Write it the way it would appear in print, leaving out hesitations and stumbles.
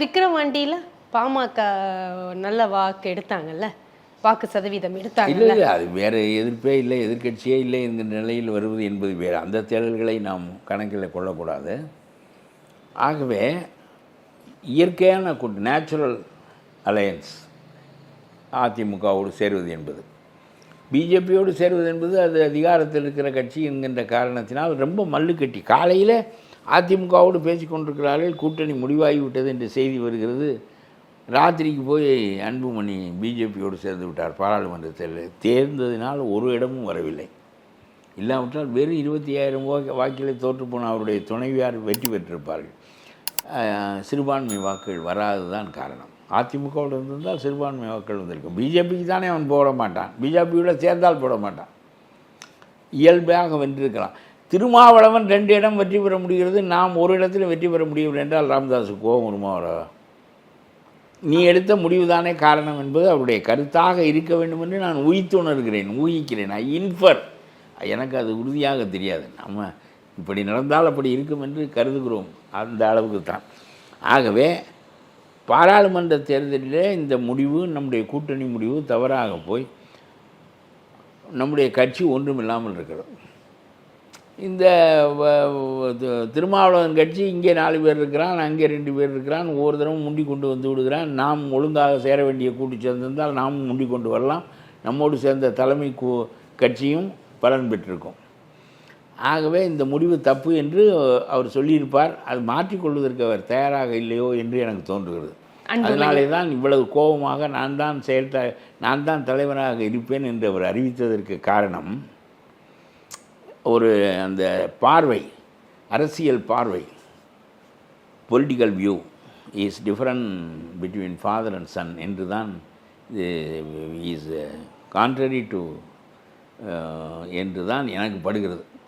விக்கிரவாண்டியில பாமக நல்ல வாக்கு எடுத்தாங்கல்ல, வாக்கு சதவீதம் இல்லை எடுத்தாங்கல்ல. இல்லை, அது வேறு எதிர்ப்பே இல்லை, எதிர்க்கட்சியே இல்லை என்கிற நிலையில் வருவது என்பது வேறு. அந்த தேர்தல்களை நாம் கணக்கில் கொள்ளக்கூடாது. ஆகவே இயற்கையான கூட்டு, நேச்சுரல் அலையன்ஸ் அதிமுகவோடு சேருவது என்பது, பிஜேபியோடு சேருவது என்பது அது அதிகாரத்தில் இருக்கிற கட்சி என்கின்ற காரணத்தினால் ரொம்ப மல்லுக்கட்டி. காலையில் அதிமுகவோடு பேசி கொண்டிருக்கிறார்கள், கூட்டணி முடிவாகிவிட்டது என்ற செய்தி வருகிறது. ராத்திரிக்கு போய் அன்புமணி பிஜேபியோடு சேர்ந்து விட்டார். பாராளுமன்ற தேர்தலில் தேர்ந்ததினால் ஒரு இடமும் வரவில்லை. இல்லாவிட்டால் வெறும் 25,000 வாக்கிலே தோற்றுப்போன அவருடைய துணைவியார் வெற்றி பெற்றிருப்பார்கள். சிறுபான்மை வாக்குகள் வராது தான் காரணம். அதிமுகவோடு இருந்திருந்தால் சிறுபான்மை வாக்குகள் வந்திருக்கும். பிஜேபிக்கு தானே அவன் போட மாட்டான், பிஜேபியோட சேர்ந்தால் போட மாட்டான். இயல்பாக வென்றிருக்கலாம். திருமாவளவன் 2 இடம் வெற்றி பெற முடிகிறது, நாம் ஒரு இடத்துல வெற்றி பெற முடியவில்லை என்றால் ராமதாஸுக்கு கோபம் வருமா? நீ எடுத்த முடிவு தானே காரணம் என்பது அவருடைய கருத்தாக இருக்க வேண்டும் என்று நான் ஊகிக்கிறேன். ஐ இன்ஃபர். எனக்கு அது உறுதியாக தெரியாது. நம்ம இப்படி நடந்தால் அப்படி இருக்கும் என்று கருதுகிறோம், அந்த அளவுக்கு தான். ஆகவே பாராளுமன்ற தேர்தலிலே இந்த முடிவு, நம்முடைய கூட்டணி முடிவு தவறாக போய் நம்முடைய கட்சி ஒன்றுமில்லாமல் இருக்கிறது. இந்த திருமாவளவன் கட்சி இங்கே 4 பேர் இருக்கிறான், அங்கே 2 பேர் இருக்கிறான், ஒவ்வொரு தடவும் முண்டி கொண்டு வந்து விடுகிறான். நாம் ஒழுங்காக சேர வேண்டிய கூட்டு சேர்ந்திருந்தால் நாமும் முண்டி கொண்டு வரலாம். நம்மோடு சேர்ந்த தலைமை கட்சியும் பலன் பெற்றிருக்கும். ஆகவே இந்த முடிவு தப்பு என்று அவர் சொல்லியிருப்பார். அது மாற்றிக்கொள்வதற்கு அவர் தயாராக இல்லையோ என்று எனக்கு தோன்றுகிறது. அதனாலே தான் இவ்வளவு கோபமாக நான் தான் தலைவராக இருப்பேன் என்று அவர் அறிவித்ததற்கு காரணம், ஒரு அந்த பார்வை, அரசியல் பார்வை, political view is different between father and son என்று தான், இஸ் கான்ட்ரரி டு என்று தான் எனக்கு படுகிறது.